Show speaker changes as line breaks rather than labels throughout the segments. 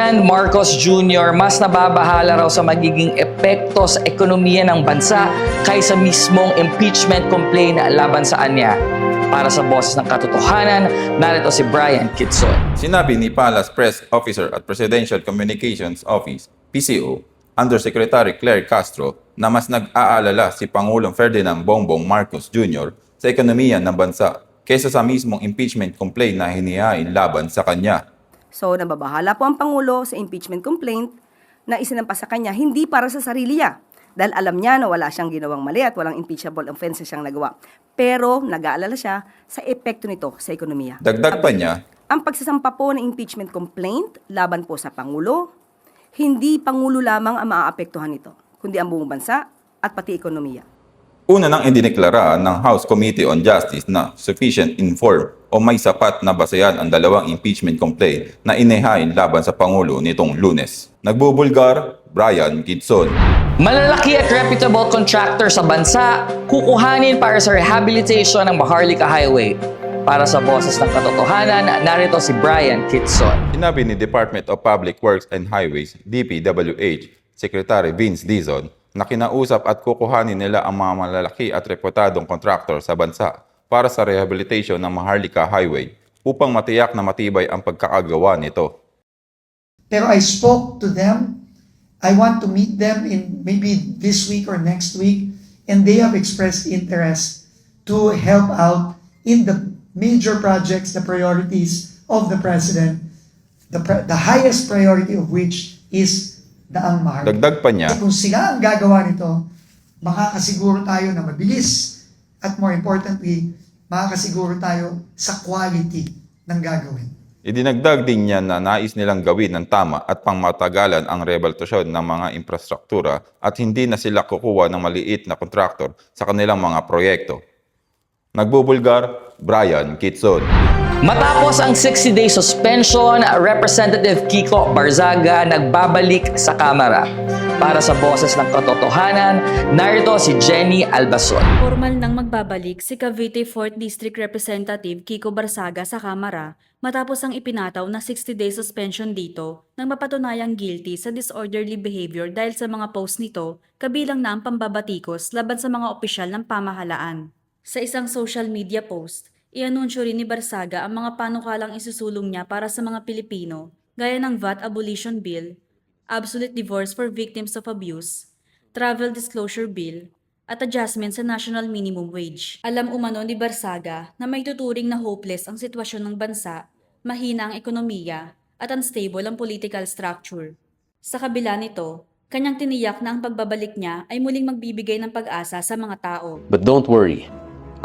Ferdinand Marcos Jr. mas nababahala raw sa magiging epekto sa ekonomiya ng bansa kaysa mismong impeachment complaint laban sa kanya. Para sa Boses ng Katotohanan, narito si Brian Kitson.
Sinabi ni Palace Press Officer at Presidential Communications Office, PCO, Undersecretary Claire Castro na mas nag-aalala si Pangulong Ferdinand Bongbong Marcos Jr. sa ekonomiya ng bansa kaysa sa mismong impeachment complaint na hinihain laban sa kanya.
So, nababahala po ang Pangulo sa impeachment complaint na isinampa sa kanya hindi para sa sarili niya. Dahil alam niya na wala siyang ginawang mali at walang impeachable offenses siyang nagawa. Pero nag-aalala siya sa epekto nito sa ekonomiya.
Dagdag pa niya,
ang pagsasampa po ng impeachment complaint laban po sa Pangulo, hindi Pangulo lamang ang maaapektuhan nito, kundi ang buong bansa at pati ekonomiya.
una nang idineklara ng House Committee on Justice na sufficient informed o may sapat na basehan ang dalawang impeachment complaint na inihain laban sa Pangulo nitong Lunes. Nagbubulgar, Brian Kitson.
Malalaki at reputable contractor sa bansa, kukuhanin para sa rehabilitation ng Maharlika Highway. Para sa Boses ng Katotohanan, narito si Brian Kitson.
Sinabi ni Department of Public Works and Highways, DPWH, Secretary Vince Dizon, na kinausap at kukuhanin nila ang mga malalaki at reputadong contractor sa bansa para sa rehabilitation ng Maharlika Highway upang matiyak na matibay ang pagkakagawa nito.
Pero I spoke to them. I want to meet them in maybe this week or next week, and they have expressed interest to help out in the major projects, the priorities of the President, the highest priority of which is Daang Maharlika.
Dagdag pa niya,
Kung sila ang gagawa nito, makakasiguro tayo na mabilis at more importantly, makakasiguro tayo sa quality ng gagawin.
idinagdag din niya na nais nilang gawin ng tama at pangmatagalan ang rehabilitasyon ng mga infrastruktura at hindi na sila kukuha ng maliit na kontraktor sa kanilang mga proyekto. Nagbubulgar, Brian Kitson.
Matapos ang 60-day suspension, Representative Kiko Barzaga nagbabalik sa Kamara. Para sa Boses ng Katotohanan, narito si Jenny Albason.
Formal nang magbabalik si Cavite 4th District Representative Kiko Barzaga sa Kamara matapos ang ipinataw na 60-day suspension dito nang mapatunayang guilty sa disorderly behavior dahil sa mga post nito, kabilang na ang pambabatikos laban sa mga opisyal ng pamahalaan. Sa isang social media post, ianunsyo rin ni Barzaga ang mga panukalang isusulong niya para sa mga Pilipino, gaya ng VAT Abolition Bill, Absolute Divorce for Victims of Abuse, Travel Disclosure Bill, at adjustment sa National Minimum Wage. Alam umano ni Barzaga na may tuturing na hopeless ang sitwasyon ng bansa, mahina ang ekonomiya, at unstable ang political structure. Sa kabila nito, kanyang tiniyak na ang pagbabalik niya ay muling magbibigay ng pag-asa sa mga tao.
But don't worry,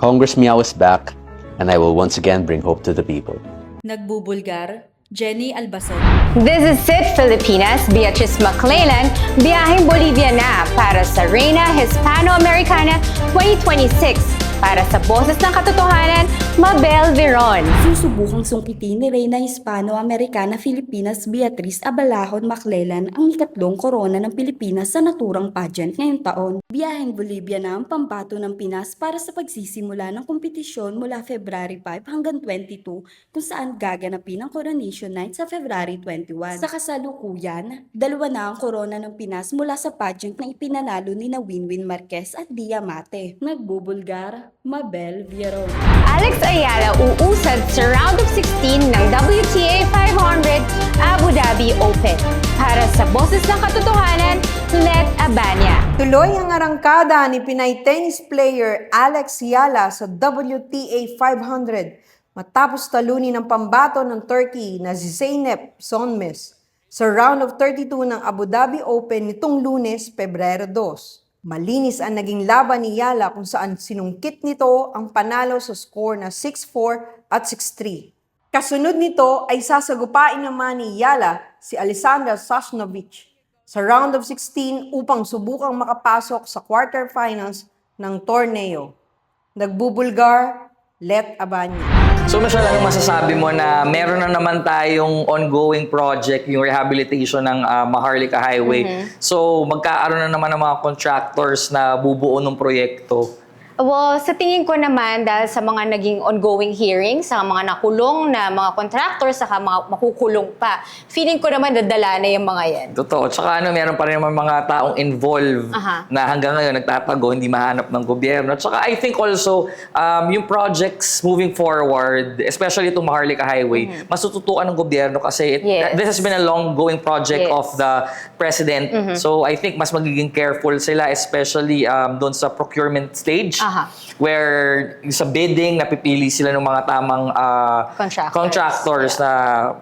Congress Meow is back, and I will once again bring hope to the people.
Nagbubulgar, Jenny Albason.
This is It Filipinas, Beatrice Maclellan, biyaheng Bolivia na para sa Reina Hispano-Americana 2026. Para sa Boses ng Katotohanan, Mabel Veron.
Susubukang sungkitin ni Reina Hispano-Americana Filipinas Beatriz Abalahon Maclellan ang ikatlong korona ng Pilipinas sa naturang pageant ngayong taon. Biyaheng Bolivia na ang pambato ng Pinas para sa pagsisimula ng kompetisyon mula February 5 hanggang 22 kung saan gaganapin ang Coronation Night sa February 21. Sa kasalukuyan, dalawa na ang korona ng Pinas mula sa pageant na ipinanalo ni na Winwin Marquez at Dia Mate. Nagbubulgar, Mabel Veron.
Alex Ayala uusad sa round of 16 ng WTA 500 Abu Dhabi Open. Para sa Boses ng Katotohanan, Let Abanya.
Tuloy ang arangkada ni Pinay tennis player Alex Ayala sa WTA 500 matapos talunin ng pambato ng Turkey na si Zeynep Sonmez sa round of 32 ng Abu Dhabi Open nitong Lunes, Pebrero 2. Malinis ang naging laban ni Ayala kung saan sinungkit nito ang panalo sa score na 6-4 at 6-3. Kasunod nito ay sasagupain naman ni Ayala si Alessandra Sasnovich sa round of 16 upang subukang makapasok sa quarterfinals ng torneo. Nagbubulgar, Let Abanya.
So, talagang masasabi mo na meron na naman tayong ongoing project, yung rehabilitation ng Maharlika Highway. So, magkaaroon na naman ng mga contractors na bubuo ng proyekto.
Well, sa tingin ko naman, dahil sa mga naging ongoing hearings, sa mga nakulong na mga contractors, saka mga makukulong pa, feeling ko naman dadala na yung mga yan.
Totoo. Tsaka meron pa rin naman mga taong involved na hanggang ngayon nagtatago, hindi mahanap ng gobyerno. Tsaka I think also, yung projects moving forward, especially itong Maharlika Highway, mas tututukan ng gobyerno kasi
Yes.
this has been a long-going project
Yes.
of the President. So I think mas magiging careful sila, especially doon sa procurement stage, where sa bidding, napipili sila ng mga tamang contractors na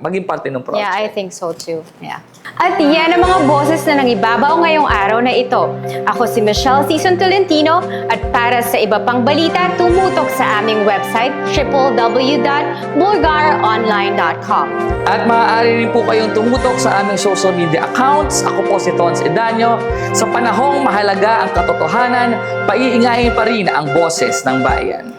maging parte ng project.
Yeah, I think so too. Yeah. At yan ang mga boses na nangibabaw ngayong araw na ito. Ako si Michelle Season Tolentino at para sa iba pang balita, tumutok sa aming website www.bulgaronline.com.
At maaari rin po kayong tumutok sa aming social media accounts. Ako po si Tons Edanyo. Sa panahong mahalaga ang katotohanan, paiingayin pa rin ang boses ng bayan.